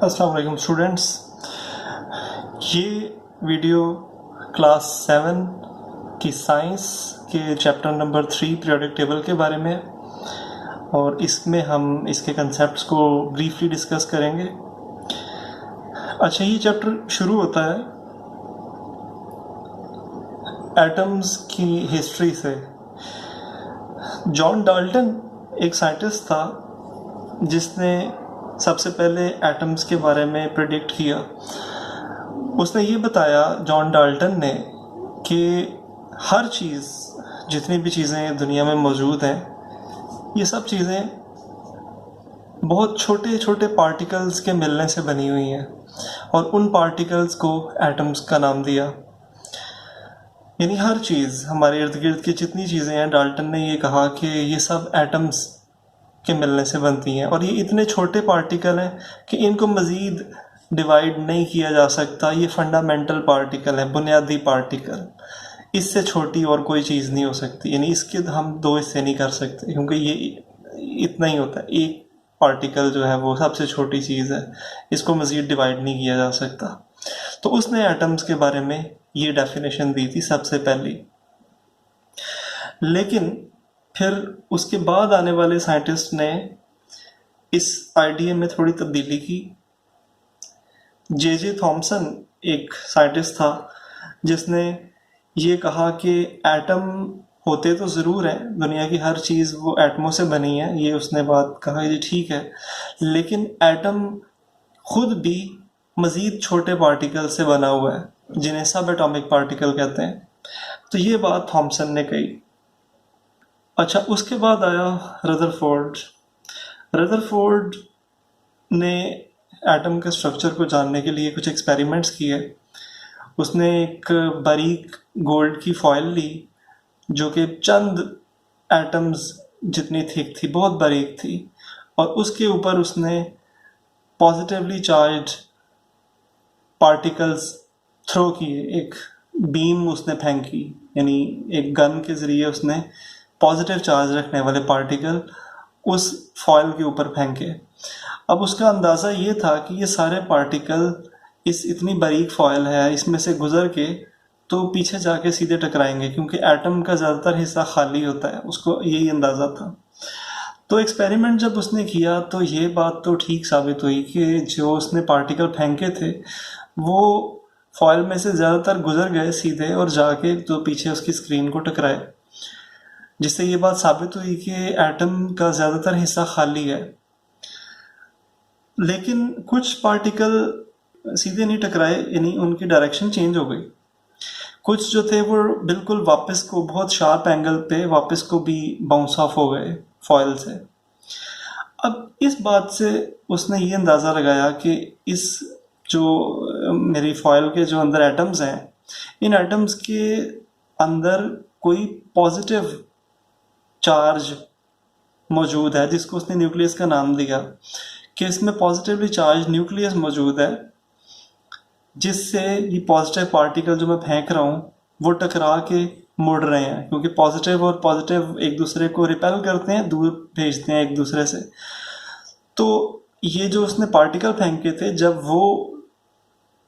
अस्सलाम वालेकुम स्टूडेंट्स। ये वीडियो क्लास 7 की साइंस के चैप्टर नंबर 3 पीरियोडिक टेबल के बारे में है और इसमें हम इसके कंसेप्ट्स को ब्रीफली डिस्कस करेंगे। अच्छा, ये चैप्टर शुरू होता है एटम्स की हिस्ट्री से। जॉन डाल्टन एक साइंटिस्ट था जिसने सबसे पहले एटम्स के बारे में प्रेडिक्ट किया। उसने ये बताया, जॉन डाल्टन ने, कि हर चीज़, जितनी भी चीज़ें दुनिया में मौजूद हैं, ये सब चीज़ें बहुत छोटे छोटे पार्टिकल्स के मिलने से बनी हुई हैं और उन पार्टिकल्स को एटम्स का नाम दिया। यानी हर चीज़, हमारे इर्द गिर्द की जितनी चीज़ें हैं, डाल्टन ने ये कहा कि ये सब एटम्स के मिलने से बनती हैं और ये इतने छोटे पार्टिकल हैं कि इनको मज़ीद डिवाइड नहीं किया जा सकता। ये फंडामेंटल पार्टिकल है, बुनियादी पार्टिकल। इससे छोटी और कोई चीज़ नहीं हो सकती। यानी इसके हम दो हिस्से नहीं कर सकते क्योंकि ये इतना ही होता है। एक पार्टिकल जो है वो सबसे छोटी चीज़ है, इसको मज़ीद डिवाइड नहीं किया जा सकता। तो उसने एटम्स के बारे में ये डेफिनेशन दी थी सबसे पहली। लेकिन फिर उसके बाद आने वाले साइंटिस्ट ने इस आइडिया में थोड़ी तब्दीली की। जे थॉमसन एक साइंटिस्ट था जिसने ये कहा कि एटम होते तो ज़रूर हैं, दुनिया की हर चीज़ वो एटमों से बनी है। ये उसने बात कहा, ये ठीक है, लेकिन एटम खुद भी मज़ीद छोटे पार्टिकल से बना हुआ है जिन्हें सब एटॉमिक पार्टिकल कहते हैं। तो ये बात थॉमसन ने कही। अच्छा, उसके बाद आया रदरफोर्ड। रदरफोर्ड ने एटम के स्ट्रक्चर को जानने के लिए कुछ एक्सपेरिमेंट्स किए। उसने एक बारीक गोल्ड की फॉइल ली जो कि चंद एटम्स जितनी थिक थी, बहुत बारीक थी, और उसके ऊपर उसने पॉजिटिवली चार्ज पार्टिकल्स थ्रो किए। एक बीम उसने फेंकी, यानी एक गन के ज़रिए उसने पॉजिटिव चार्ज रखने वाले पार्टिकल उस फॉइल के ऊपर फेंके। अब उसका अंदाज़ा ये था कि ये सारे पार्टिकल इस इतनी बारीक फॉइल है, इसमें से गुजर के तो पीछे जाके सीधे टकराएंगे क्योंकि एटम का ज़्यादातर हिस्सा खाली होता है। उसको यही अंदाज़ा था। तो एक्सपेरिमेंट जब उसने किया तो ये बात तो ठीक साबित हुई कि जो उसने पार्टिकल फेंके थे वो फॉइल में से ज़्यादातर गुजर गए सीधे और जाके तो पीछे उसकी स्क्रीन को टकराए, जिससे ये बात साबित हुई कि एटम का ज़्यादातर हिस्सा खाली है। लेकिन कुछ पार्टिकल सीधे नहीं टकराए, यानी उनकी डायरेक्शन चेंज हो गई। कुछ जो थे वो बिल्कुल वापस को, बहुत शार्प एंगल पे वापस को भी बाउंस ऑफ हो गए फॉइल से। अब इस बात से उसने ये अंदाज़ा लगाया कि इस जो मेरी फॉइल के जो अंदर एटम्स हैं, इन एटम्स के अंदर कोई पॉजिटिव चार्ज मौजूद है जिसको उसने न्यूक्लियस का नाम दिया, कि इसमें पॉजिटिवली चार्ज न्यूक्लियस मौजूद है जिससे ये पॉजिटिव पार्टिकल जो मैं फेंक रहा हूँ वो टकरा के मुड़ रहे हैं, क्योंकि पॉजिटिव और पॉजिटिव एक दूसरे को रिपेल करते हैं, दूर भेजते हैं एक दूसरे से। तो ये जो उसने पार्टिकल फेंके थे, जब वो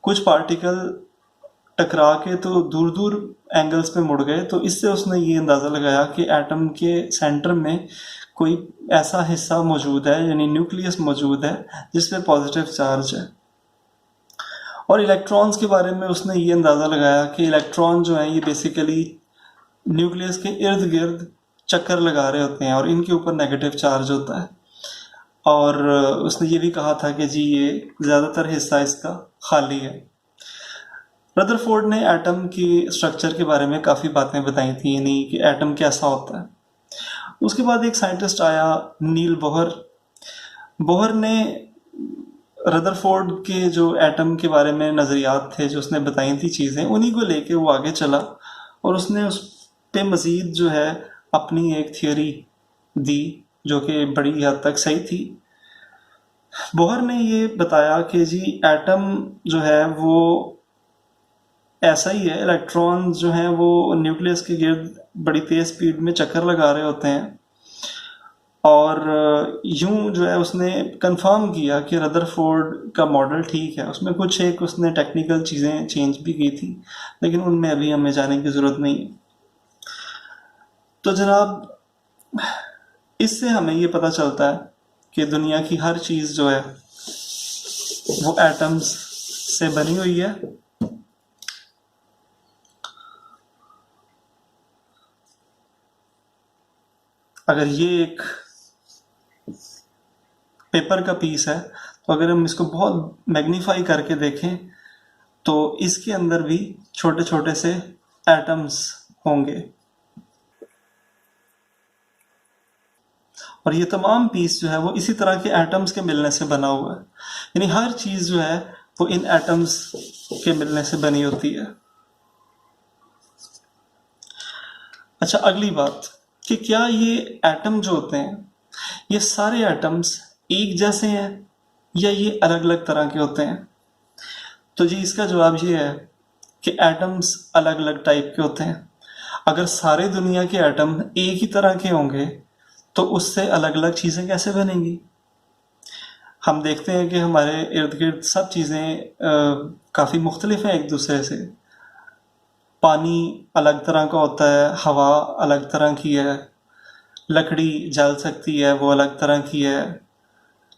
कुछ पार्टिकल टकरा के तो दूर दूर एंगल्स पे मुड़ गए, तो इससे उसने ये अंदाज़ा लगाया कि एटम के सेंटर में कोई ऐसा हिस्सा मौजूद है, यानी न्यूक्लियस मौजूद है जिस पे पॉजिटिव चार्ज है। और इलेक्ट्रॉन्स के बारे में उसने ये अंदाज़ा लगाया कि इलेक्ट्रॉन जो हैं ये बेसिकली न्यूक्लियस के इर्द गिर्द चक्कर लगा रहे होते हैं और इनके ऊपर नेगेटिव चार्ज होता है। और उसने ये भी कहा था कि जी ये ज़्यादातर हिस्सा इसका खाली है। रदरफोर्ड ने एटम की स्ट्रक्चर के बारे में काफ़ी बातें बताई थी, यानी कि एटम कैसा होता है। उसके बाद एक साइंटिस्ट आया, नील बोहर। बोहर ने रदरफोर्ड के जो एटम के बारे में नज़रियात थे, जो उसने बताई थी चीज़ें, उन्हीं को लेके वो आगे चला और उसने उस पे मज़ीद जो है अपनी एक थियोरी दी जो कि बड़ी हद तक सही थी। बोहर ने ये बताया कि जी एटम जो है वो ऐसा ही है, इलेक्ट्रॉन जो हैं वो न्यूक्लियस के गिर्द बड़ी तेज़ स्पीड में चक्कर लगा रहे होते हैं, और इनके ऊपर नेगेटिव चार्ज होता है। और इलेक्ट्रॉन जो हैं वो नेगेटिव चार्ज होते हैं, यानी न्यूक्लियस के गिर्द बड़ी तेज़ स्पीड में चक्कर लगा रहे होते हैं, और इनके ऊपर नेगेटिव चार्ज होता है। और यूं जो है उसने कंफर्म किया कि रदरफोर्ड का मॉडल ठीक है, उसमें कुछ एक उसने टेक्निकल चीज़ें चेंज भी की थी, लेकिन उनमें अभी हमें जाने की ज़रूरत नहीं है। तो जनाब, इससे हमें ये पता चलता है कि दुनिया की हर चीज़ जो है वो एटम्स से बनी हुई है। अगर ये एक पेपर का पीस है, तो अगर हम इसको बहुत मैग्नीफाई करके देखें तो इसके अंदर भी छोटे छोटे से एटम्स होंगे, और ये तमाम पीस जो है वो इसी तरह के एटम्स के मिलने से बना हुआ है। यानी हर चीज जो है वो इन एटम्स के मिलने से बनी होती है। अच्छा, अगली बात कि क्या ये एटम जो होते हैं, ये सारे एटम्स एक जैसे हैं या ये अलग अलग तरह के होते हैं? तो जी इसका जवाब ये है कि एटम्स अलग अलग टाइप के होते हैं। अगर सारे दुनिया के एटम एक ही तरह के होंगे तो उससे अलग अलग चीज़ें कैसे बनेंगी? हम देखते हैं कि हमारे इर्द गिर्द सब चीज़ें काफ़ी मुख्तलिफ हैं एक दूसरे से। पानी अलग तरह का होता है, हवा अलग तरह की है, लकड़ी जल सकती है वो अलग तरह की है,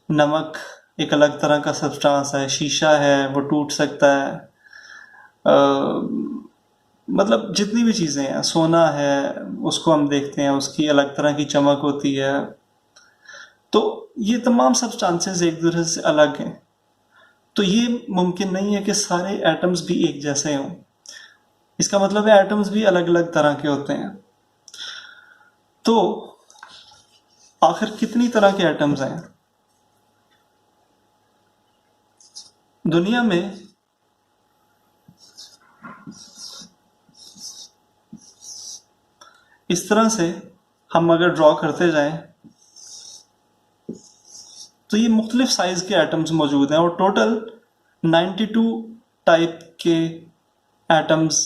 नमक एक अलग तरह का सब्सटेंस है, शीशा है वो टूट सकता है, मतलब जितनी भी चीज़ें हैं, सोना है उसको हम देखते हैं उसकी अलग तरह की चमक होती है। तो ये तमाम सब्सटेंसेस एक दूसरे से अलग हैं, तो ये मुमकिन नहीं है कि सारे एटम्स भी एक जैसे हों। इसका मतलब है एटम्स भी अलग अलग तरह के होते हैं। तो आखिर कितनी तरह के एटम्स हैं दुनिया में? इस तरह से हम अगर ड्रॉ करते जाएं तो ये मुख्तलिफ साइज के एटम्स मौजूद हैं, और टोटल 92 टाइप के एटम्स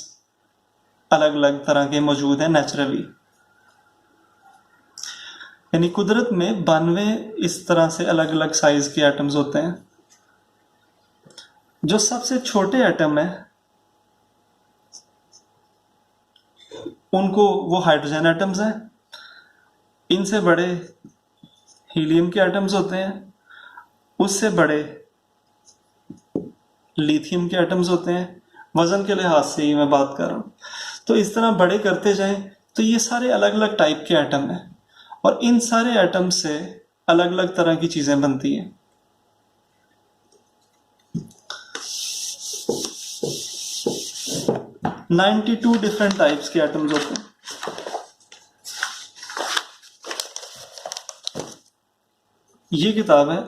अलग अलग तरह के मौजूद हैं नेचुरली। यानी कुदरत में 92 इस तरह से अलग अलग साइज के एटम्स होते हैं। जो सबसे छोटे एटम है उनको वो हाइड्रोजन एटम्स हैं, इनसे बड़े हीलियम के एटम्स होते हैं, उससे बड़े लिथियम के एटम्स होते हैं। वजन के लिहाज से ही मैं बात कर रहा हूँ। तो इस तरह बड़े करते जाएं तो ये सारे अलग अलग टाइप के एटम हैं, और इन सारे एटम से अलग अलग तरह की चीजें बनती हैं। नाइन्टी टू डिफरेंट टाइप्स के एटम्स होते हैं। ये किताब है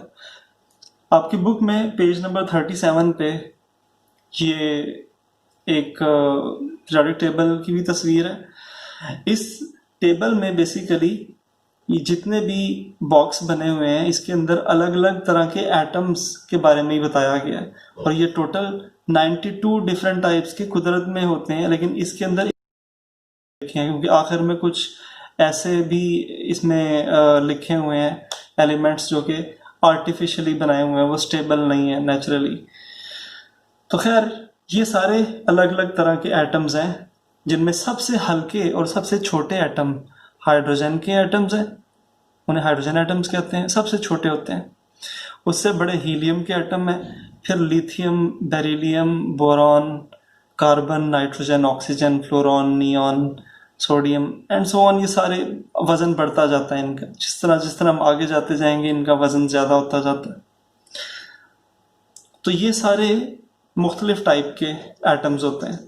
आपकी बुक में, पेज नंबर 37 पे ये एक पीरियोडिक टेबल की भी तस्वीर है। इस टेबल में बेसिकली ये जितने भी बॉक्स बने हुए हैं इसके अंदर अलग अलग तरह के एटम्स के बारे में ही बताया गया है, और ये टोटल 92 डिफरेंट टाइप्स के कुदरत में होते हैं, लेकिन इसके अंदर लिखे हैं क्योंकि आखिर में कुछ ऐसे भी इसमें लिखे हुए हैं एलिमेंट्स जो कि आर्टिफिशियली बनाए हुए हैं, वो स्टेबल नहीं है नेचुरली। तो खैर, ये सारे अलग अलग तरह के एटम्स हैं, जिनमें सबसे हल्के और सबसे छोटे एटम हाइड्रोजन के एटम्स हैं, उन्हें हाइड्रोजन एटम्स कहते हैं, सबसे छोटे होते हैं। उससे बड़े हीलियम के एटम हैं, फिर lithium, beryllium, boron, carbon, nitrogen, oxygen, fluorine, neon, sodium and so on. ये सारे वजन बढ़ता जाता है इनका, जिस तरह हम आगे जाते जाएंगे इनका वजन ज़्यादा होता जाता है। तो ये सारे मुख्तलिफ टाइप के एटम्स होते हैं।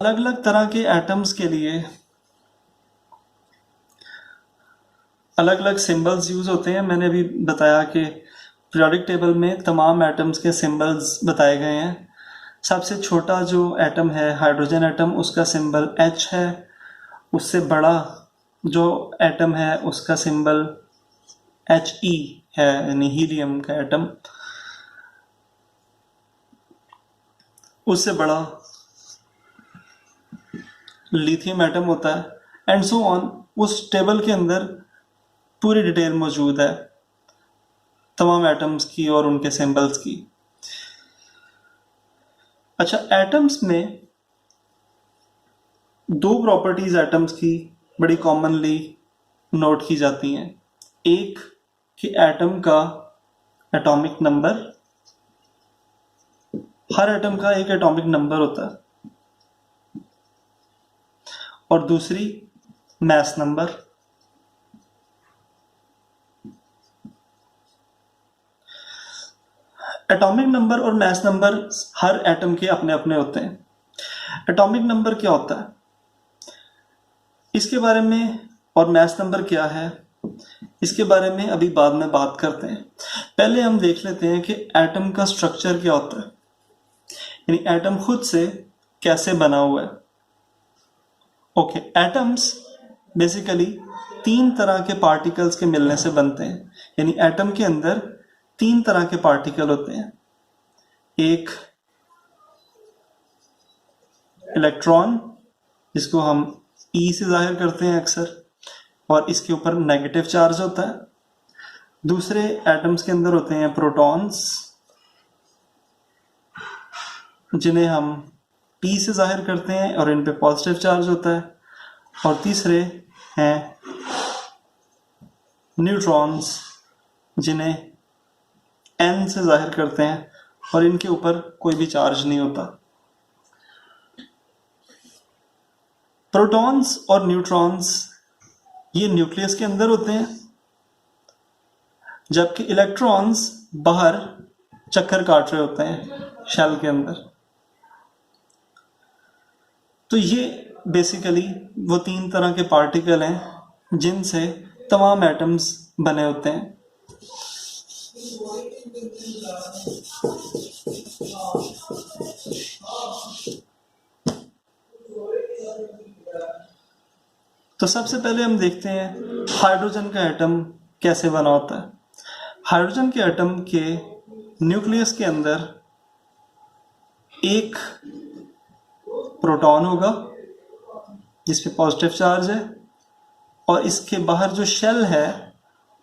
अलग अलग तरह के एटम्स के लिए अलग अलग सिंबल्स यूज होते हैं। मैंने अभी बताया कि पीरियोडिक टेबल में तमाम एटम्स के सिंबल्स बताए गए हैं। सबसे छोटा जो एटम है हाइड्रोजन एटम, उसका सिंबल H है। उससे बड़ा जो एटम है उसका सिंबल He है, यानी हीलियम का एटम। उससे बड़ा लिथियम एटम होता है, एंड सो ऑन। उस टेबल के अंदर पूरी डिटेल मौजूद है तमाम एटम्स की और उनके सिंबल्स की। अच्छा, एटम्स में दो प्रॉपर्टीज एटम्स की बड़ी कॉमनली नोट की जाती हैं। एक कि एटम का एटॉमिक नंबर, हर एटम का एक एटॉमिक नंबर होता है, और दूसरी मास नंबर। एटॉमिक नंबर और मास नंबर हर एटम के अपने अपने होते हैं। एटॉमिक नंबर क्या होता है इसके बारे में, और मास नंबर क्या है इसके बारे में अभी बाद में बात करते हैं। पहले हम देख लेते हैं कि एटम का स्ट्रक्चर क्या होता है, यानी एटम खुद से कैसे बना हुआ है। ओके, एटम्स बेसिकली तीन तरह के पार्टिकल्स के मिलने से बनते हैं, यानी एटम के अंदर तीन तरह के पार्टिकल होते हैं। एक इलेक्ट्रॉन, जिसको हम ई से जाहिर करते हैं अक्सर, और इसके ऊपर नेगेटिव चार्ज होता है। दूसरे एटम्स के अंदर होते हैं प्रोटॉन्स, जिन्हें हम पी से जाहिर करते हैं और इन पे पॉजिटिव चार्ज होता है। और तीसरे हैं न्यूट्रॉन्स, जिन्हें एन से जाहिर करते हैं और इनके ऊपर कोई भी चार्ज नहीं होता। प्रोटॉन्स और न्यूट्रॉन्स ये न्यूक्लियस के अंदर होते हैं, जबकि इलेक्ट्रॉन्स बाहर चक्कर काट रहे होते हैं शेल के अंदर। तो ये बेसिकली वो तीन तरह के पार्टिकल हैं जिनसे तमाम एटम्स बने होते हैं। तो सबसे पहले हम देखते हैं हाइड्रोजन का एटम कैसे बना होता है। हाइड्रोजन के एटम के न्यूक्लियस के अंदर एक प्रोटॉन होगा जिसपे पॉजिटिव चार्ज है, और इसके बाहर जो शेल है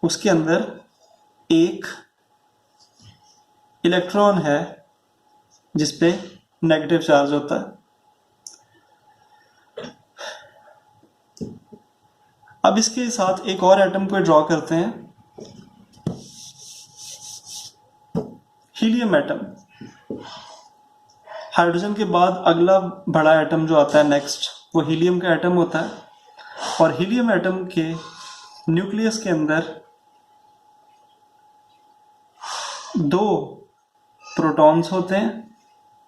उसके अंदर एक इलेक्ट्रॉन है जिसपे नेगेटिव चार्ज होता है। अब इसके साथ एक और एटम को ड्रॉ करते हैं, हीलियम एटम। हाइड्रोजन के बाद अगला बड़ा एटम जो आता है नेक्स्ट, वो हीलियम का एटम होता है। और हीलियम एटम के न्यूक्लियस के अंदर दो प्रोटॉन्स होते हैं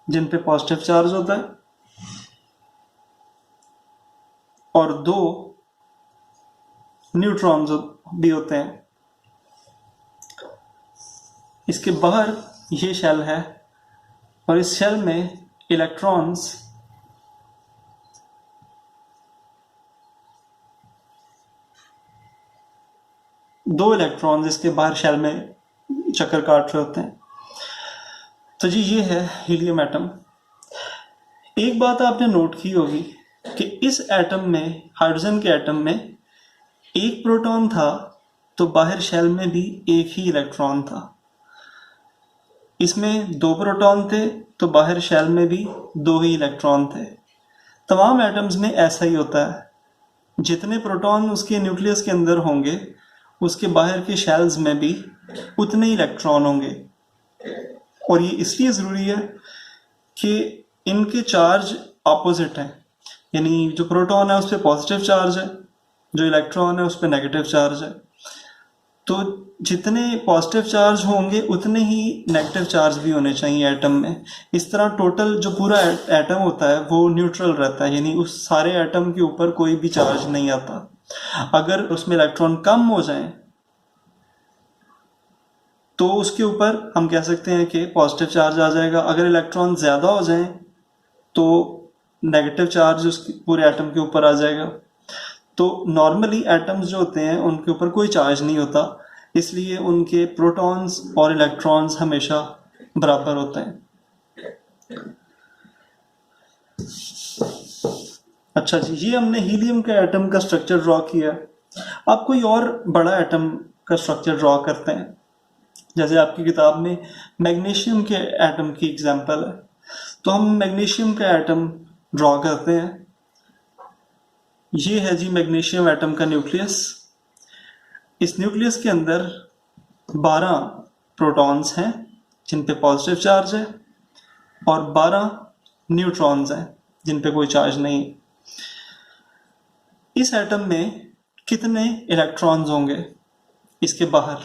जिन पे पॉजिटिव चार्ज होता है, और दो न्यूट्रॉन्स भी होते हैं। इसके बाहर ये शेल है, और इस शेल में इलेक्ट्रॉन्स दो इलेक्ट्रॉन्स इसके बाहर शेल में चक्कर काट रहे होते हैं। तो जी ये है हीलियम एटम। एक बात आपने नोट की होगी कि इस एटम में, हाइड्रोजन के एटम में एक प्रोटॉन था तो बाहर शेल में भी एक ही इलेक्ट्रॉन था। इसमें दो प्रोटॉन थे तो बाहर शेल में भी दो ही इलेक्ट्रॉन थे। तमाम एटम्स में ऐसा ही होता है, जितने प्रोटॉन उसके न्यूक्लियस के अंदर होंगे उसके बाहर के शेल्स में भी उतने ही इलेक्ट्रॉन होंगे। और ये इसलिए ज़रूरी है कि इनके चार्ज ऑपोजिट हैं, यानी जो प्रोटॉन है उस पर पॉजिटिव चार्ज है, जो इलेक्ट्रॉन है उस पर नेगेटिव चार्ज है। तो जितने पॉजिटिव चार्ज होंगे उतने ही नेगेटिव चार्ज भी होने चाहिए एटम में। इस तरह टोटल जो पूरा एटम होता है वो न्यूट्रल रहता है, यानी उस सारे एटम के ऊपर कोई भी चार्ज नहीं आता। अगर उसमें इलेक्ट्रॉन कम हो जाएं तो उसके ऊपर हम कह सकते हैं कि पॉजिटिव चार्ज आ जाएगा। अगर इलेक्ट्रॉन ज़्यादा हो जाएं तो नेगेटिव चार्ज उस पूरे एटम के ऊपर आ जाएगा। तो नॉर्मली एटम्स जो होते हैं उनके ऊपर कोई चार्ज नहीं होता, इसलिए उनके प्रोटॉन्स और इलेक्ट्रॉन्स हमेशा बराबर होते हैं। अच्छा जी, ये हमने हीलियम के एटम का स्ट्रक्चर ड्रॉ किया। आप कोई और बड़ा एटम का स्ट्रक्चर ड्रॉ करते हैं, जैसे आपकी किताब में मैग्नीशियम के एटम की एग्जांपल है, तो हम मैग्नीशियम का एटम ड्रॉ करते हैं। ये है जी मैग्नीशियम एटम का न्यूक्लियस। इस न्यूक्लियस के अंदर 12 प्रोटॉन्स हैं जिन पे पॉजिटिव चार्ज है, और 12 न्यूट्रॉन्स हैं जिन पे कोई चार्ज नहीं है। इस एटम में कितने इलेक्ट्रॉन्स होंगे इसके बाहर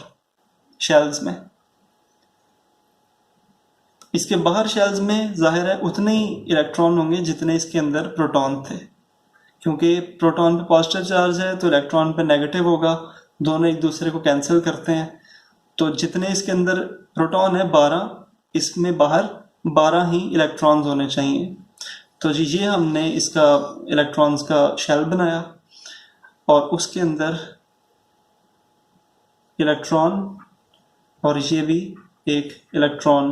शेल्स में? इसके बाहर शेल्स में जाहिर है उतने ही इलेक्ट्रॉन होंगे जितने इसके अंदर प्रोटॉन थे, क्योंकि प्रोटॉन पे पॉजिटिव चार्ज है तो इलेक्ट्रॉन पे नेगेटिव होगा, दोनों एक दूसरे को कैंसिल करते हैं। तो जितने इसके अंदर प्रोटॉन है 12, इसमें बाहर 12 ही इलेक्ट्रॉन्स होने चाहिए। तो जी ये हमने इसका इलेक्ट्रॉन्स का शेल बनाया और उसके अंदर इलेक्ट्रॉन और ये भी एक इलेक्ट्रॉन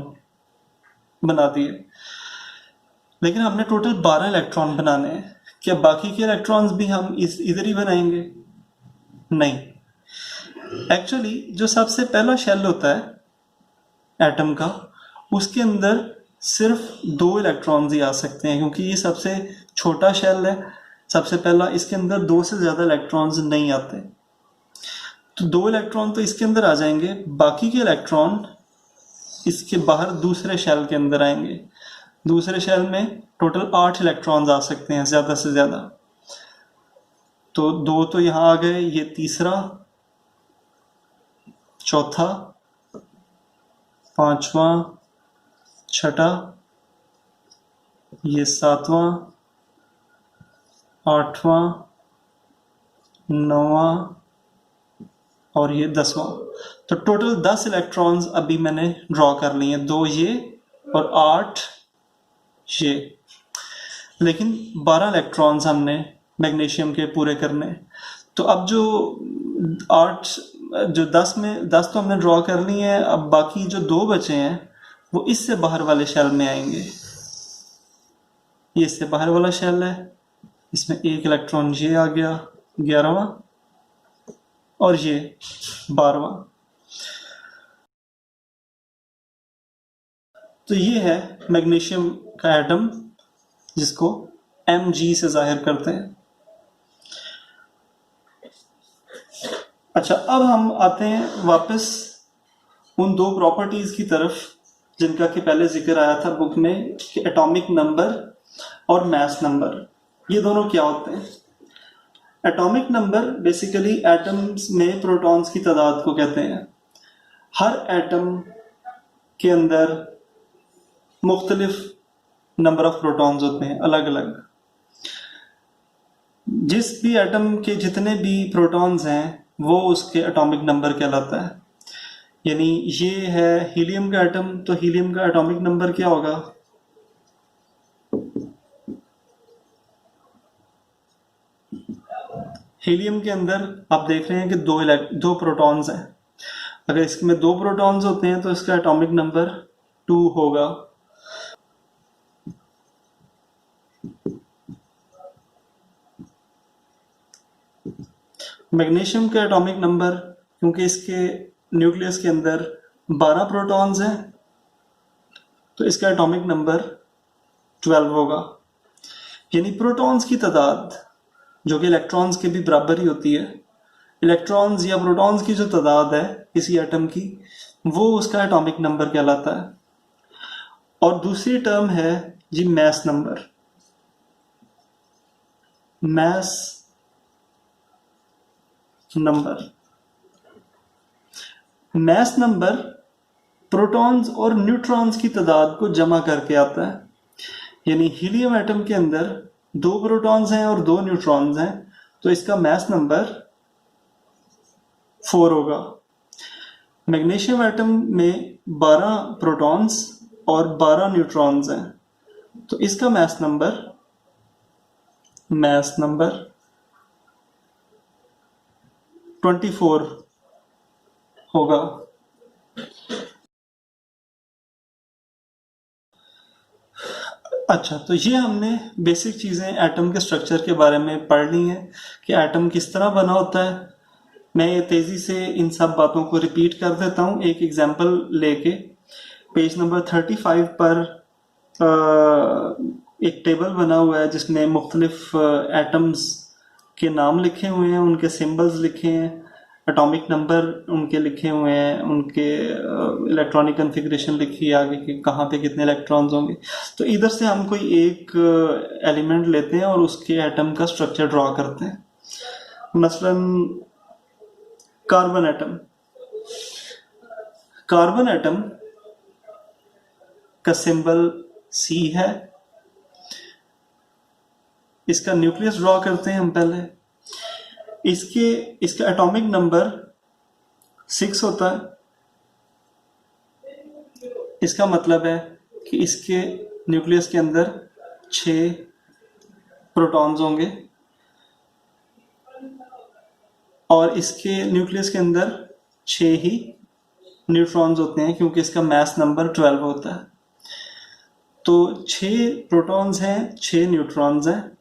बना दिए। लेकिन हमने टोटल 12 इलेक्ट्रॉन बनाने हैं, क्या बाकी के इलेक्ट्रॉन्स भी हम इधर ही बनाएंगे? नहीं, एक्चुअली जो सबसे पहला शेल होता है एटम का, उसके अंदर सिर्फ 2 इलेक्ट्रॉन्स ही आ सकते हैं, क्योंकि ये सबसे छोटा शेल है, सबसे पहला, इसके अंदर 2 से ज़्यादा इलेक्ट्रॉन्स नहीं आते। तो 2 इलेक्ट्रॉन तो इसके अंदर आ जाएंगे, बाकी के इलेक्ट्रॉन इसके बाहर दूसरे शेल के अंदर आएंगे। दूसरे शेल में टोटल 8 इलेक्ट्रॉन्स आ सकते हैं ज़्यादा से ज़्यादा। तो 2 तो यहाँ आ गए, ये तीसरा, चौथा, पांचवा, छठा, ये सातवां, आठवां, नौवां और ये 10वां। तो टोटल 10 इलेक्ट्रॉन्स अभी मैंने ड्रॉ कर लिए हैं, 2 ये और 8 ये। लेकिन 12 इलेक्ट्रॉन्स हमने मैग्नीशियम के पूरे करने। तो अब जो 8 जो 10 में 10 तो हमने ड्रॉ कर लिए हैं, अब बाकी जो 2 बचे हैं वो इससे बाहर वाले शेल में आएंगे। ये इससे बाहर वाला शेल है, इसमें एक इलेक्ट्रॉन ये आ गया 11वां और ये 12वां। तो ये है मैग्नीशियम का एटम जिसको Mg से जाहिर करते हैं। अच्छा, अब हम आते हैं वापस उन 2 प्रॉपर्टीज की तरफ जिनका कि पहले जिक्र आया था बुक में, कि एटॉमिक नंबर और मास नंबर। ये दोनों क्या होते हैं? एटॉमिक नंबर बेसिकली एटम्स में प्रोटॉन्स की तादाद को कहते हैं। हर एटम के अंदर मुख्तलिफ नंबर ऑफ प्रोटॉन्स होते हैं, अलग अलग। जिस भी एटम के जितने भी प्रोटॉन्स हैं वो उसके एटॉमिक नंबर कहलाता है। यानी ये है हीलियम का एटम, तो हीलियम का एटॉमिक नंबर क्या होगा? हीलियम के अंदर आप देख रहे हैं कि 2 प्रोटॉन्स हैं। अगर इसमें 2 प्रोटॉन्स होते हैं तो इसका एटॉमिक नंबर 2 होगा। मैग्नीशियम का एटॉमिक नंबर, क्योंकि इसके न्यूक्लियस के अंदर 12 प्रोटॉन्स हैं, तो इसका एटॉमिक नंबर 12 होगा। यानी प्रोटॉन्स की तादाद जो कि इलेक्ट्रॉन्स के भी बराबर ही होती है, इलेक्ट्रॉन्स या प्रोटॉन्स की जो तादाद है किसी एटम की, वो उसका एटॉमिक नंबर कहलाता है। और दूसरी टर्म है जी mass number. Mass number, mass number protons और न्यूट्रॉन्स की तादाद को जमा करके आता है। यानी हीलियम एटम के अंदर 2 प्रोटॉन्स हैं और 2 न्यूट्रॉन्स हैं, तो इसका मास नंबर 4 होगा। मैग्नीशियम एटम में 12 प्रोटॉन्स और 12 न्यूट्रॉन्स हैं, तो इसका मास नंबर 24 होगा। अच्छा, तो ये हमने बेसिक चीज़ें एटम के स्ट्रक्चर के बारे में पढ़ ली हैं कि एटम किस तरह बना होता है। मैं ये तेज़ी से इन सब बातों को रिपीट कर देता हूँ एक एग्जांपल लेके। पेज नंबर 35 पर एक टेबल बना हुआ है जिसमें मुख्तलिफ एटम्स के नाम लिखे हुए हैं, उनके सिंबल्स लिखे हैं, एटॉमिक नंबर उनके लिखे हुए हैं, उनके इलेक्ट्रॉनिक कॉन्फ़िगरेशन लिखी है आगे कि कहाँ पे कितने इलेक्ट्रॉन्स होंगे। तो इधर से हम कोई एक एलिमेंट लेते हैं और उसके एटम का स्ट्रक्चर ड्रॉ करते हैं। मसलन कार्बन एटम। कार्बन एटम का सिंबल सी है। इसका न्यूक्लियस ड्रॉ करते हैं हम पहले। इसका एटॉमिक नंबर 6 होता है। इसका मतलब है कि इसके न्यूक्लियस के अंदर 6 प्रोटॉन्स होंगे और इसके न्यूक्लियस के अंदर 6 ही न्यूट्रॉन्स होते हैं क्योंकि इसका मास नंबर 12 होता है। तो 6 प्रोटॉन्स हैं, 6 न्यूट्रॉन्स हैं,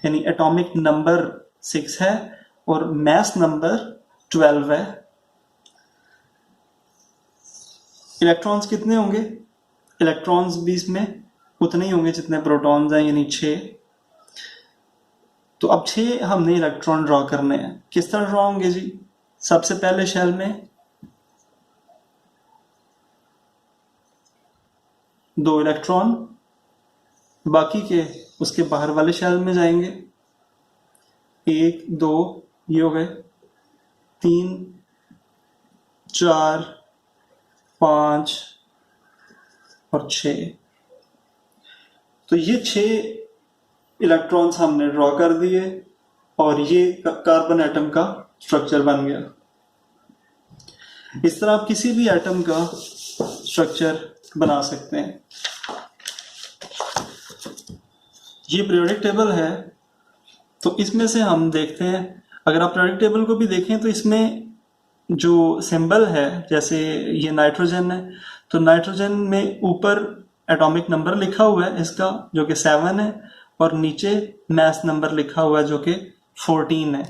यानी एटॉमिक नंबर 6 है और मास नंबर 12 है। इलेक्ट्रॉन्स कितने होंगे? इलेक्ट्रॉन्स भी इसमें उतने ही होंगे जितने प्रोटॉन्स हैं, यानी 6। तो अब 6 हमने इलेक्ट्रॉन ड्रॉ करने हैं। किस तरह ड्रॉ होंगे जी? सबसे पहले शेल में 2 इलेक्ट्रॉन, बाकी के उसके बाहर वाले शेल में जाएंगे। 1 2 ये हो गए, 3 4 5 और 6। तो ये 6 इलेक्ट्रॉन्स हमने ड्रॉ कर दिए और ये कार्बन एटम का स्ट्रक्चर बन गया। इस तरह आप किसी भी एटम का स्ट्रक्चर बना सकते हैं। ये पीरियोडिक टेबल है, तो इसमें से हम देखते हैं, अगर आप पीरियोडिक टेबल को भी देखें तो इसमें जो सिंबल है, जैसे ये नाइट्रोजन है, तो नाइट्रोजन में ऊपर एटॉमिक नंबर लिखा हुआ है इसका जो कि 7 है और नीचे मास नंबर लिखा हुआ है जो कि 14 है।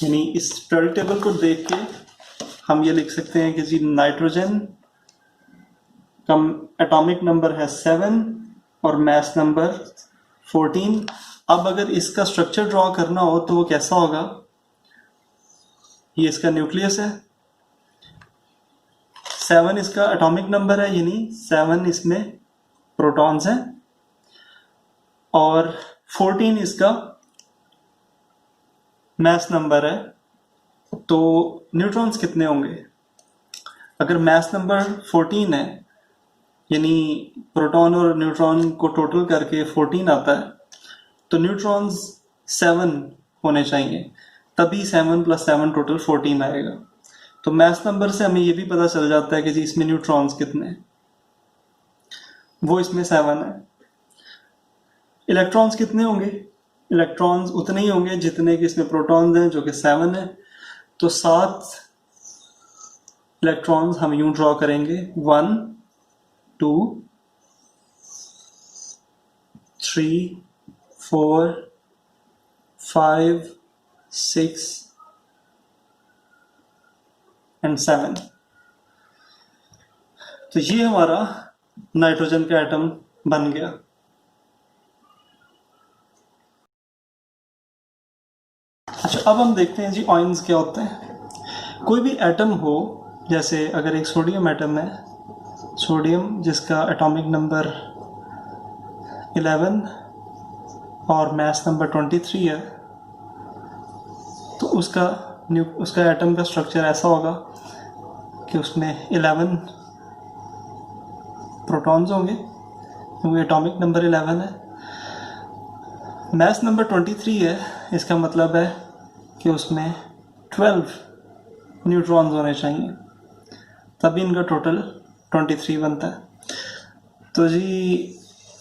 यानी इस पीरियोडिक टेबल को देख के हम ये लिख सकते हैं कि जी नाइट्रोजन का एटॉमिक नंबर है 7 और मास नंबर 14। अब अगर इसका स्ट्रक्चर ड्रॉ करना हो तो वो कैसा होगा? ये इसका न्यूक्लियस है, 7 इसका एटॉमिक नंबर है, यानी 7 इसमें प्रोटॉन्स हैं और 14 इसका मास नंबर है। तो न्यूट्रॉन्स कितने होंगे? अगर मास नंबर 14 है, यानी प्रोटॉन और न्यूट्रॉन को टोटल करके 14 आता है, तो न्यूट्रॉन्स 7 होने चाहिए, तभी 7 + 7 टोटल 14 आएगा। तो मास नंबर से हमें ये भी पता चल जाता है कि जी इसमें न्यूट्रॉन्स कितने हैं, वो इसमें 7 है। इलेक्ट्रॉन्स कितने होंगे? इलेक्ट्रॉन्स उतने ही होंगे जितने कि इसमें प्रोटॉन्स हैं जो कि 7 है। तो 7 इलेक्ट्रॉन्स हम यूं ड्रॉ करेंगे, 1 2 3 4 5 6 एंड 7। तो ये हमारा नाइट्रोजन का एटम बन गया। अच्छा, अब हम देखते हैं जी आयंस क्या होते हैं। कोई भी एटम हो, जैसे अगर एक सोडियम एटम है, सोडियम जिसका एटॉमिक नंबर 11 और मास नंबर 23 है, तो उसका एटम का स्ट्रक्चर ऐसा होगा कि उसमें 11 प्रोटॉन्स होंगे क्योंकि एटॉमिक नंबर 11 है। मास नंबर 23 है, इसका मतलब है कि उसमें 12 न्यूट्रॉन्स होने चाहिए, तभी इनका टोटल 23 बनता है। तो जी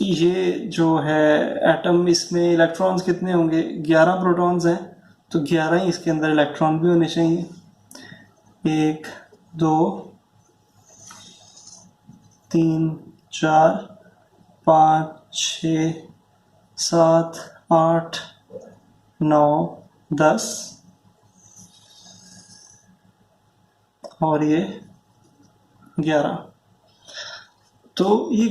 ये जो है एटम, इसमें इलेक्ट्रॉन्स कितने होंगे? 11 प्रोटॉन्स हैं, तो 11 ही इसके अंदर इलेक्ट्रॉन भी होने चाहिए। 1 2 3 4 5 6 7 8 9 10 और ये 11। तो ये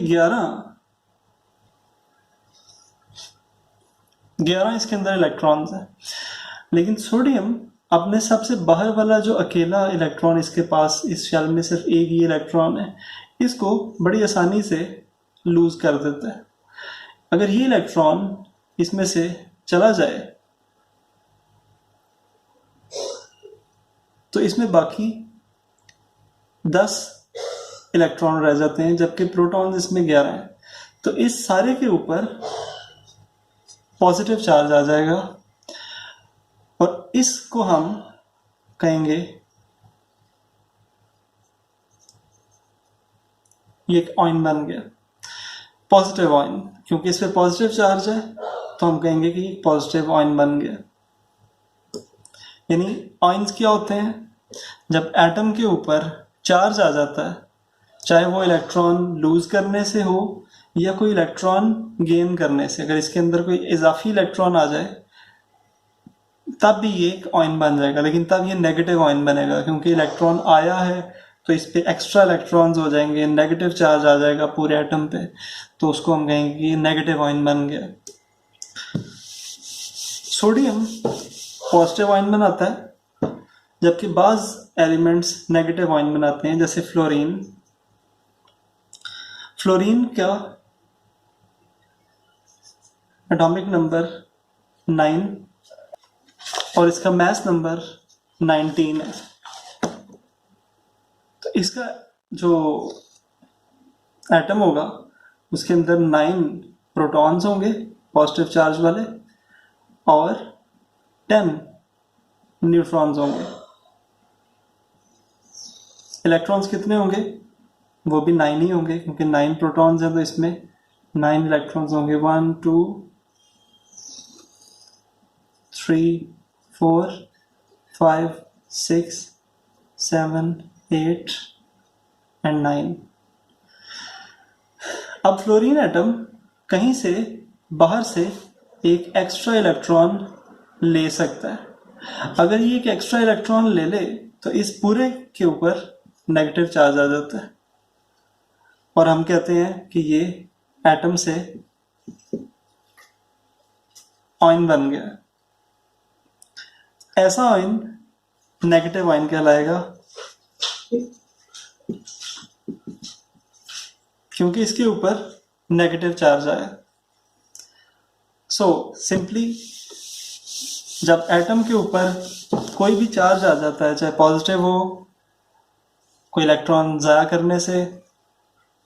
11 इसके अंदर इलेक्ट्रॉन्स हैं। लेकिन सोडियम अपने सबसे बाहर वाला जो अकेला इलेक्ट्रॉन इसके पास इस शेल में सिर्फ एक ही इलेक्ट्रॉन है, इसको बड़ी आसानी से लूज कर देता है। अगर ये इलेक्ट्रॉन इसमें से चला जाए तो इसमें बाकी 10 इलेक्ट्रॉन रह जाते हैं, जबकि प्रोटॉन इसमें 11 हैं। तो इस सारे के ऊपर पॉजिटिव चार्ज आ जाएगा और इसको हम कहेंगे ये एक आयन बन गया, पॉजिटिव आयन। क्योंकि इस पे पॉजिटिव चार्ज है तो हम कहेंगे कि पॉजिटिव आयन बन गया। यानी आयन्स क्या होते हैं? जब एटम के ऊपर चार्ज आ जाता है, चाहे वो इलेक्ट्रॉन लूज करने से हो या कोई इलेक्ट्रॉन गेन करने से, अगर इसके अंदर कोई इजाफी इलेक्ट्रॉन आ जाए तब भी ये एक आयन बन जाएगा। लेकिन तब ये नेगेटिव आयन बनेगा, क्योंकि इलेक्ट्रॉन आया है तो इस पे एक्स्ट्रा इलेक्ट्रॉन्स हो जाएंगे, नेगेटिव चार्ज आ जाएगा पूरे एटम पे, तो उसको हम कहेंगे कि नेगेटिव आयन बन गया। सोडियम पॉजिटिव आयन बनाता है, जबकि बाज एलिमेंट्स नेगेटिव आयन बनाते हैं, जैसे फ्लोरीन। फ्लोरीन का एटॉमिक नंबर 9 और इसका मास नंबर 19 है। तो इसका जो एटम होगा उसके अंदर 9 प्रोटॉन्स होंगे पॉजिटिव चार्ज वाले और 10 न्यूट्रॉन्स होंगे। इलेक्ट्रॉन्स कितने होंगे? वो भी 9 ही होंगे, क्योंकि 9 प्रोटॉन्स हैं तो इसमें 9 इलेक्ट्रॉन्स होंगे। 1 2 3 4 5 6 7 8 एंड 9। अब फ्लोरीन एटम कहीं से बाहर से एक एक्स्ट्रा इलेक्ट्रॉन ले सकता है। अगर ये एक एक्स्ट्रा इलेक्ट्रॉन ले ले तो इस पूरे के ऊपर नेगेटिव चार्ज आ जाता है और हम कहते हैं कि ये एटम से आयन बन गया। ऐसा आयन नेगेटिव आयन कहलाएगा, क्योंकि इसके ऊपर नेगेटिव चार्ज आया। सो सिंपली जब एटम के ऊपर कोई भी चार्ज आ जाता है, चाहे पॉजिटिव हो कोई इलेक्ट्रॉन जाया करने से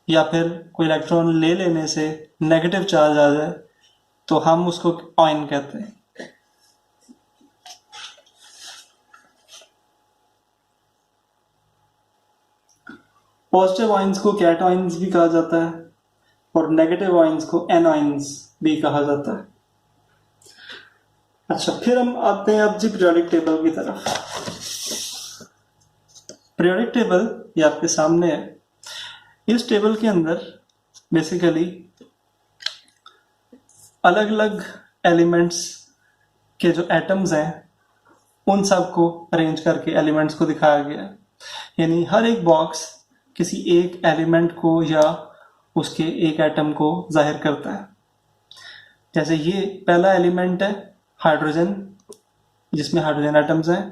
या फिर कोई इलेक्ट्रॉन ले लेने से नेगेटिव चार्ज आ जाए, तो हम उसको आयन कहते हैं। पॉजिटिव आयन्स को कैटायन्स भी कहा जाता है और नेगेटिव आयन्स को एनायन्स भी कहा जाता है। अच्छा, फिर हम आते हैं अब जी पीरियोडिक टेबल की तरफ। पीरियोडिक टेबल ये आपके सामने है। इस टेबल के अंदर बेसिकली अलग अलग एलिमेंट्स के जो एटम्स हैं उन सब को अरेंज करके एलिमेंट्स को दिखाया गया है। यानी हर एक बॉक्स किसी एक एलिमेंट को या उसके एक एटम को जाहिर करता है। जैसे ये पहला एलिमेंट है हाइड्रोजन, जिसमें हाइड्रोजन एटम्स हैं।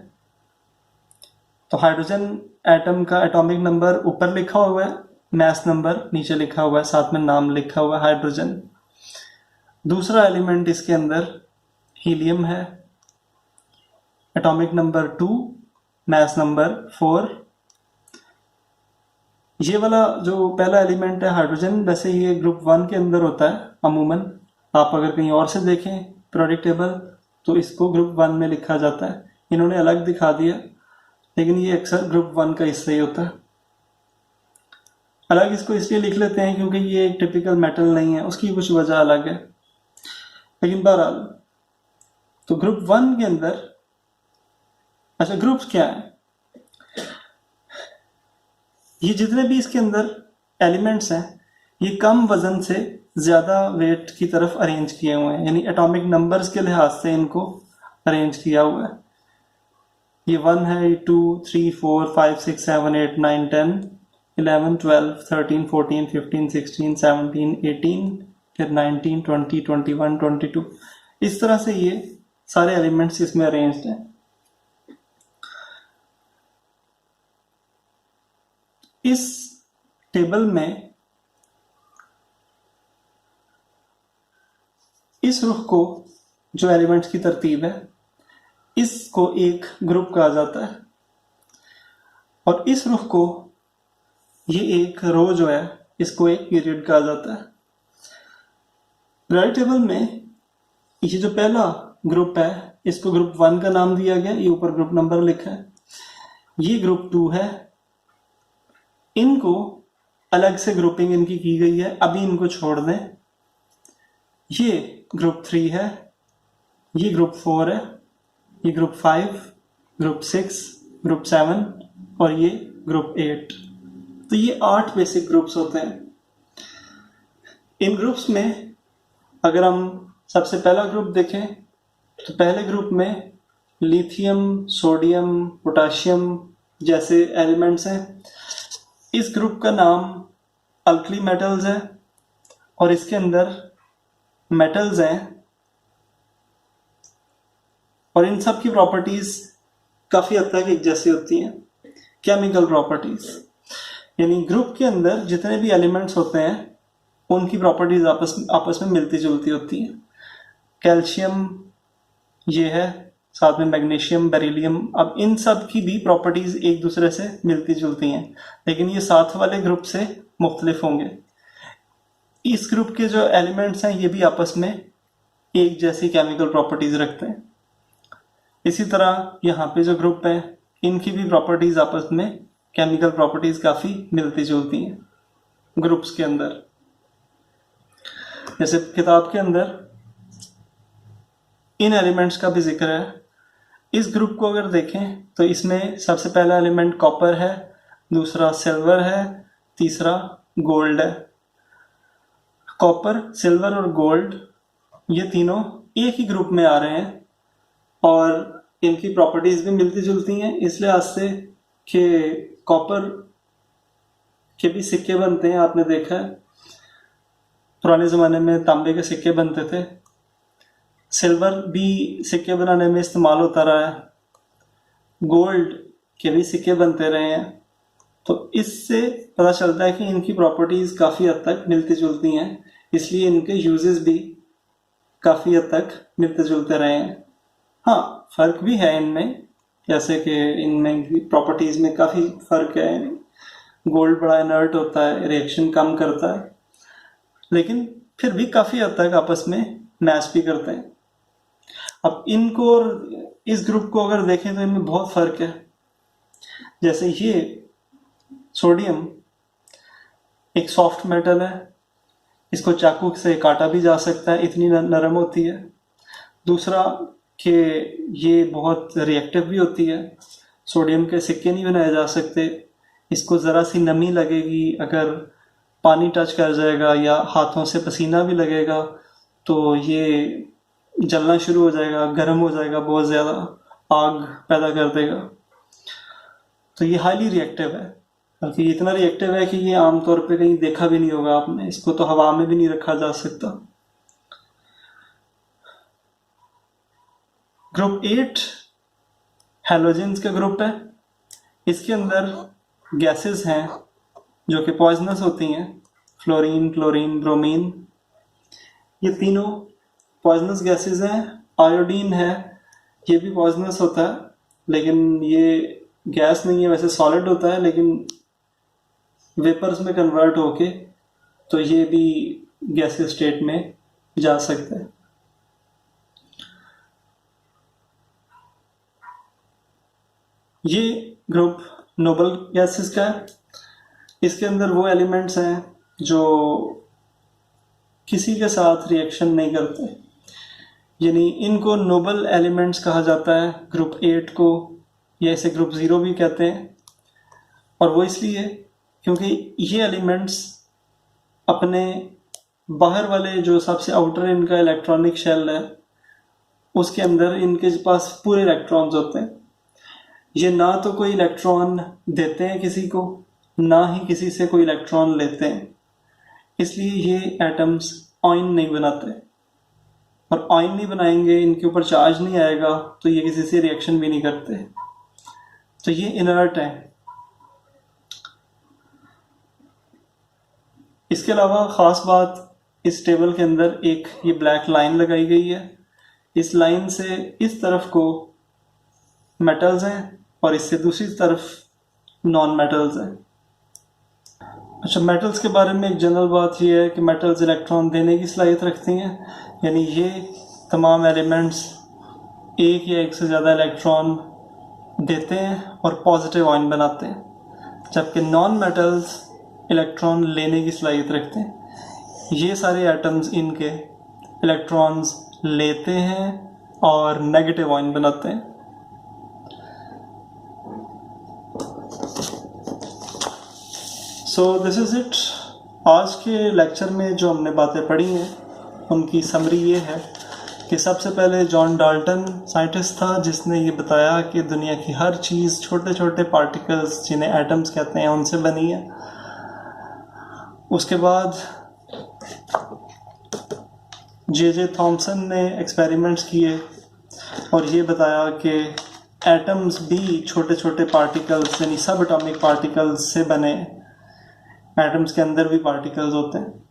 तो हाइड्रोजन एटम का एटॉमिक नंबर ऊपर लिखा हुआ है, मास नंबर नीचे लिखा हुआ है, साथ में नाम लिखा हुआ है हाइड्रोजन। दूसरा एलिमेंट इसके अंदर हीलियम है, एटॉमिक नंबर 2, मास नंबर 4। ये वाला जो पहला एलिमेंट है हाइड्रोजन, वैसे ये ग्रुप 1 के अंदर होता है अमूमन। आप अगर कहीं और से देखें पीरियोडिक टेबल तो इसको ग्रुप 1 में लिखा जाता है। इन्होंने अलग दिखा दिया, लेकिन ये अक्सर ग्रुप 1 का हिस्सा ही होता है। अलग इसको इसलिए लिख लेते हैं क्योंकि ये एक टिपिकल मेटल नहीं है, उसकी कुछ वजह अलग है। लेकिन बहरहाल तो ग्रुप 1 के अंदर, अच्छा ग्रुप्स क्या है? ये जितने भी इसके अंदर एलिमेंट्स हैं ये कम वजन से ज़्यादा वेट की तरफ अरेंज किए हुए हैं, यानी एटॉमिक नंबर्स के लिहाज से इनको अरेंज किया हुआ है। ये 1 है, ये 2, 3, 4, 5, 6, 7, 8, 9, 10, 11, 12, 13, 14, 15, 16, 17, 18, फिर 19, 20, 21, 22, इस तरह से ये सारे एलिमेंट्स इसमें अरेंज्ड हैं। इस टेबल में इस रुख को, जो एलिमेंट्स की तरतीब है, इसको एक ग्रुप कहा जाता है, और इस रुख को, ये एक रो जो है, इसको एक पीरियड कहा जाता है। राइट टेबल में ये जो पहला ग्रुप है, इसको ग्रुप 1 का नाम दिया गया, ये ऊपर ग्रुप नंबर लिखा है। ये ग्रुप 2 है, इनको अलग से ग्रुपिंग इनकी की गई है, अभी इनको छोड़ दें। ये ग्रुप 3 है, ये ग्रुप 4 है, ये ग्रुप 5, ग्रुप 6, ग्रुप 7 और ये ग्रुप 8। तो ये 8 बेसिक ग्रुप्स होते हैं। इन ग्रुप्स में अगर हम सबसे पहला ग्रुप देखें तो पहले ग्रुप में लिथियम, सोडियम, पोटाशियम जैसे एलिमेंट्स हैं। इस ग्रुप का नाम अल्कली मेटल्स है और इसके अंदर मेटल्स हैं और इन सब की प्रॉपर्टीज काफ़ी हद तक एक जैसी होती हैं, केमिकल प्रॉपर्टीज। यानी ग्रुप के अंदर जितने भी एलिमेंट्स होते हैं उनकी प्रॉपर्टीज आपस में मिलती जुलती होती हैं। कैल्शियम ये है, साथ में मैग्नीशियम, बेरिलियम, अब इन सब की भी प्रॉपर्टीज एक दूसरे से मिलती जुलती हैं, लेकिन ये साथ वाले ग्रुप से मुख्तलिफ होंगे। इस ग्रुप के जो एलिमेंट्स हैं ये भी आपस में एक जैसी केमिकल प्रॉपर्टीज रखते हैं। इसी तरह यहाँ पे जो ग्रुप है इनकी भी प्रॉपर्टीज आपस में केमिकल प्रॉपर्टीज काफ़ी मिलती जुलती हैं ग्रुप्स के अंदर। जैसे किताब के अंदर इन एलिमेंट्स का भी जिक्र है। इस ग्रुप को अगर देखें तो इसमें सबसे पहला एलिमेंट कॉपर है, दूसरा सिल्वर है, तीसरा गोल्ड है। कॉपर, सिल्वर और गोल्ड ये तीनों एक ही ग्रुप में आ रहे हैं और इनकी प्रॉपर्टीज भी मिलती जुलती हैं, इस लिहाज से कि कॉपर के भी सिक्के बनते हैं। आपने देखा है पुराने ज़माने में तांबे के सिक्के बनते थे, सिल्वर भी सिक्के बनाने में इस्तेमाल होता रहा है, गोल्ड के भी सिक्के बनते रहे हैं। तो इससे पता चलता है कि इनकी प्रॉपर्टीज़ काफ़ी हद तक मिलती जुलती हैं, इसलिए इनके यूजेस भी काफ़ी हद तक मिलते जुलते रहे हैं। हाँ, फ़र्क भी है इनमें, जैसे कि इनमें प्रॉपर्टीज़ में काफ़ी फ़र्क है। गोल्ड बड़ा इनर्ट होता है, रिएक्शन कम करता है, लेकिन फिर भी काफ़ी हद तक आपस में मैच भी करते हैं। अब इनको और इस ग्रुप को अगर देखें तो इनमें बहुत फ़र्क है। जैसे ये सोडियम एक सॉफ्ट मेटल है, इसको चाकू से काटा भी जा सकता है, इतनी नरम होती है। दूसरा कि ये बहुत रिएक्टिव भी होती है, सोडियम के सिक्के नहीं बनाए जा सकते, इसको ज़रा सी नमी लगेगी, अगर पानी टच कर जाएगा या हाथों से पसीना भी लगेगा तो ये जलना शुरू हो जाएगा, गर्म हो जाएगा, बहुत ज़्यादा आग पैदा कर देगा। तो ये हाईली रिएक्टिव है, बल्कि इतना रिएक्टिव है कि ये आमतौर पे कहीं देखा भी नहीं होगा आपने, इसको तो हवा में भी नहीं रखा जा सकता। ग्रुप 8 हैलोजेंस का ग्रुप है। इसके अंदर गैसेस हैं जो कि पॉइजनस होती हैं, फ्लोरीन, क्लोरीन, ब्रोमीन, ये तीनों पॉइजनस गैसेस हैं। आयोडीन है, ये भी पॉइजनस होता है, लेकिन ये गैस नहीं है, वैसे सॉलिड होता है, लेकिन वेपर्स में कन्वर्ट होके तो ये भी गैसेस स्टेट में जा सकता है। ये ग्रुप नोबल गैसेस का है। इसके अंदर वो एलिमेंट्स हैं जो किसी के साथ रिएक्शन नहीं करते, यानी इनको नोबल एलिमेंट्स कहा जाता है। ग्रुप 8 को, या इसे ग्रुप 0 भी कहते हैं, और वो इसलिए क्योंकि ये एलिमेंट्स अपने बाहर वाले जो सबसे आउटर इनका इलेक्ट्रॉनिक शेल है उसके अंदर इनके पास पूरे इलेक्ट्रॉन्स होते हैं। ये ना तो कोई इलेक्ट्रॉन देते हैं किसी को, ना ही किसी से कोई इलेक्ट्रॉन लेते हैं, इसलिए ये एटम्स आयन नहीं बनाते। और आयन नहीं बनाएंगे, इनके ऊपर चार्ज नहीं आएगा, तो ये किसी से रिएक्शन भी नहीं करते, तो ये इनर्ट है। इसके अलावा ख़ास बात, इस टेबल के अंदर एक ये ब्लैक लाइन लगाई गई है। इस लाइन से इस तरफ को मेटल्स हैं और इससे दूसरी तरफ नॉन मेटल्स हैं। अच्छा, मेटल्स के बारे में एक जनरल बात यह है कि मेटल्स इलेक्ट्रॉन देने की सलाहियत रखती हैं, यानी ये तमाम एलिमेंट्स एक या एक से ज़्यादा इलेक्ट्रॉन देते हैं और पॉजिटिव आयन बनाते हैं, जबकि नॉन मेटल्स इलेक्ट्रॉन लेने की सलाहियत रखते हैं। ये सारे एटम्स इनके इलेक्ट्रॉन्स लेते हैं और नेगेटिव आयन बनाते हैं। So this is it. आज के लेक्चर में जो हमने बातें पढ़ी हैं उनकी समरी ये है कि सबसे पहले जॉन डाल्टन साइंटिस्ट था जिसने ये बताया कि दुनिया की हर चीज़ छोटे छोटे पार्टिकल्स जिन्हें एटम्स कहते हैं उनसे बनी है। उसके बाद जे थॉमसन ने एक्सपेरिमेंट्स किए और ये बताया कि एटम्स भी छोटे छोटे पार्टिकल्स यानी सब एटॉमिक पार्टिकल्स से बने। एटम्स के अंदर भी पार्टिकल्स होते हैं।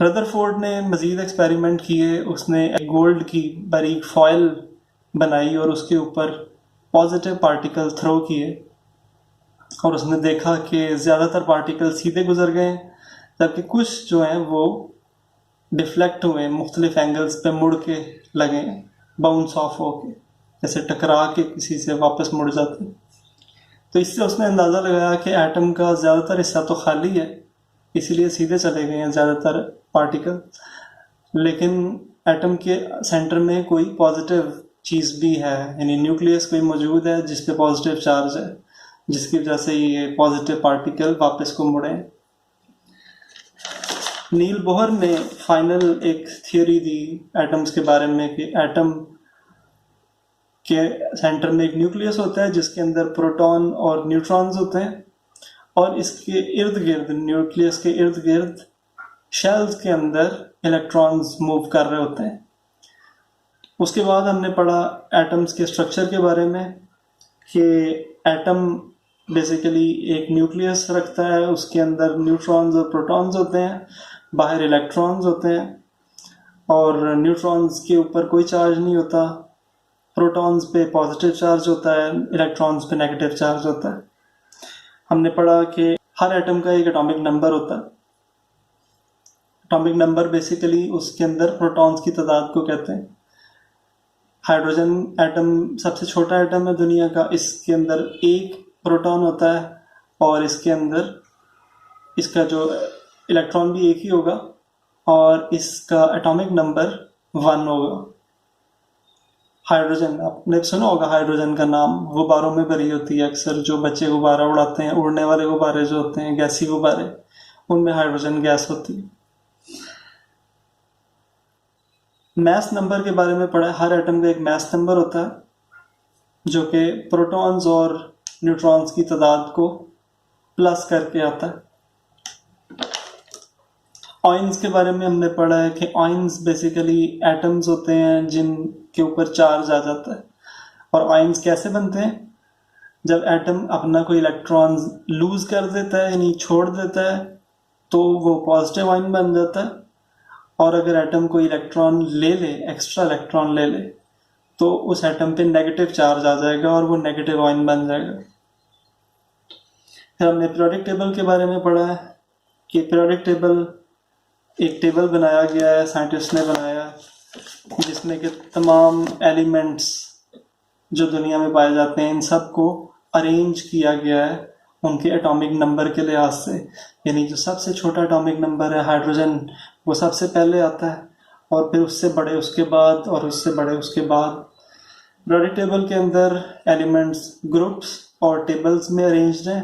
रदरफोर्ड ने मज़ीद एक्सपेरिमेंट किए। उसने गोल्ड की बारीक फॉयल बनाई और उसके ऊपर पॉजिटिव पार्टिकल थ्रो किए और उसने देखा कि ज़्यादातर पार्टिकल सीधे गुजर गए, जबकि कुछ जो हैं वो डिफ्लेक्ट हुए, मुख्तलिफ एंगल्स पे मुड़ के लगे, बाउंस ऑफ हो के, जैसे टकरा के किसी से वापस मुड़ जाते। तो इससे उसने अंदाज़ा लगाया कि एटम का ज़्यादातर हिस्सा तो खाली है, इसीलिए सीधे चले गए हैं ज़्यादातर पार्टिकल, लेकिन एटम के सेंटर में कोई पॉजिटिव चीज़ भी है, यानी न्यूक्लियस कोई मौजूद है जिस पे पॉजिटिव चार्ज है, जिसकी वजह से ये पॉजिटिव पार्टिकल वापस को मुड़े। नील बोहर ने फाइनल एक थियोरी दी एटम्स के बारे में कि एटम के सेंटर में एक न्यूक्लियस होता है जिसके अंदर प्रोटॉन और न्यूट्रॉन्स होते हैं और इसके इर्द गिर्द, न्यूक्लियस के इर्द गिर्द शेल्स के अंदर इलेक्ट्रॉन्स मूव कर रहे होते हैं। उसके बाद हमने पढ़ा एटम्स के स्ट्रक्चर के बारे में कि एटम बेसिकली एक न्यूक्लियस रखता है, उसके अंदर न्यूट्रॉन्स और प्रोटॉन्स होते हैं, बाहर इलेक्ट्रॉन्स होते हैं और न्यूट्रॉन्स के ऊपर कोई चार्ज नहीं होता, प्रोटॉन्स पे पॉजिटिव चार्ज होता है, इलेक्ट्रॉन्स पे नेगेटिव चार्ज होता है। हमने पढ़ा कि हर एटम का एक एटॉमिक नंबर होता है। एटॉमिक नंबर बेसिकली उसके अंदर प्रोटॉन्स की तादाद को कहते हैं। हाइड्रोजन एटम सबसे छोटा एटम है दुनिया का, इसके अंदर एक प्रोटॉन होता है और इसके अंदर इसका जो इलेक्ट्रॉन भी एक ही होगा और इसका एटॉमिक नंबर 1 होगा। हाइड्रोजन, आपने सुना होगा हाइड्रोजन का नाम, गुब्बारों में भरी होती है अक्सर, जो बच्चे गुब्बारा उड़ाते हैं, उड़ने वाले गुब्बारे जो होते हैं, गैसी गुब्बारे, उनमें हाइड्रोजन गैस होती है। मैस नंबर के बारे में पढ़ा, हर एटम का एक मैस नंबर होता है जो कि प्रोटॉन्स और न्यूट्रॉन्स की तादाद को प्लस करके आता है। आयंस के बारे में हमने पढ़ा है कि आयंस बेसिकली एटम्स होते हैं जिनके ऊपर चार्ज आ जाता है। और आयंस कैसे बनते हैं? जब एटम अपना कोई इलेक्ट्रॉन लूज कर देता है यानी छोड़ देता है तो वो पॉजिटिव आयन बन जाता है, और अगर एटम कोई इलेक्ट्रॉन ले ले, एक्स्ट्रा इलेक्ट्रॉन ले ले, तो उस एटम पे नेगेटिव चार्ज आ जाएगा और वो नेगेटिव आयन बन जाएगा। फिर हमने पीरियोडिक टेबल के बारे में पढ़ा है कि पीरियोडिक टेबल एक टेबल बनाया गया है, साइंटिस्ट ने बनाया, जिसमें कि तमाम एलिमेंट्स जो दुनिया में पाए जाते हैं इन सब को अरेंज किया गया है उनके एटॉमिक नंबर के लिहाज से। यानी जो सबसे छोटा एटॉमिक नंबर है हाइड्रोजन, वो सबसे पहले आता है और फिर उससे बड़े उसके बाद और उससे बड़े उसके बाद। पीरियोडिक टेबल के अंदर एलिमेंट्स ग्रुप्स और टेबल्स में अरेंज्ड हैं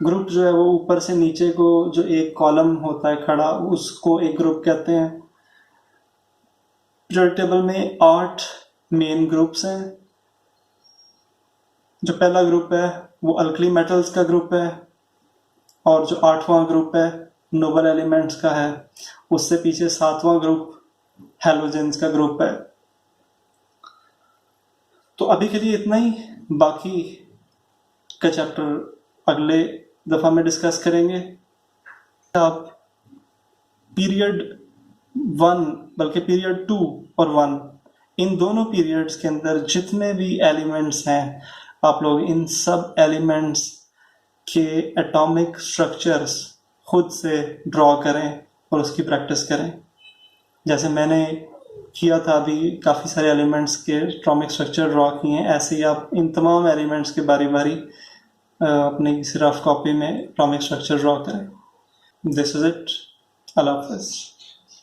ग्रुप जो है वो ऊपर से नीचे को जो एक कॉलम होता है खड़ा, उसको एक ग्रुप कहते हैं। पीरियोडिक टेबल में 8 मेन ग्रुप्स हैं। जो पहला ग्रुप है वो अल्कली मेटल्स का ग्रुप है, और जो 8वां ग्रुप है नोबल एलिमेंट्स का है। उससे पीछे 7वां ग्रुप हैलोजेंस का ग्रुप है। तो अभी के लिए इतना ही, बाकी का चैप्टर अगले दफा में डिस्कस करेंगे। आप पीरियड 1 बल्कि पीरियड 2 और 1 इन दोनों पीरियड्स के अंदर जितने भी एलिमेंट्स हैं, आप लोग इन सब एलिमेंट्स के एटॉमिक स्ट्रक्चर्स खुद से ड्रॉ करें और उसकी प्रैक्टिस करें। जैसे मैंने किया था, अभी काफ़ी सारे एलिमेंट्स के एटॉमिक स्ट्रक्चर ड्रॉ किए हैं, ऐसे ही आप इन तमाम एलिमेंट्स के बारी बारी अपनी किसी रफ कॉपी में एटॉमिक स्ट्रक्चर ड्रॉ करें। This is it. अल्लाह हाफ़िज़।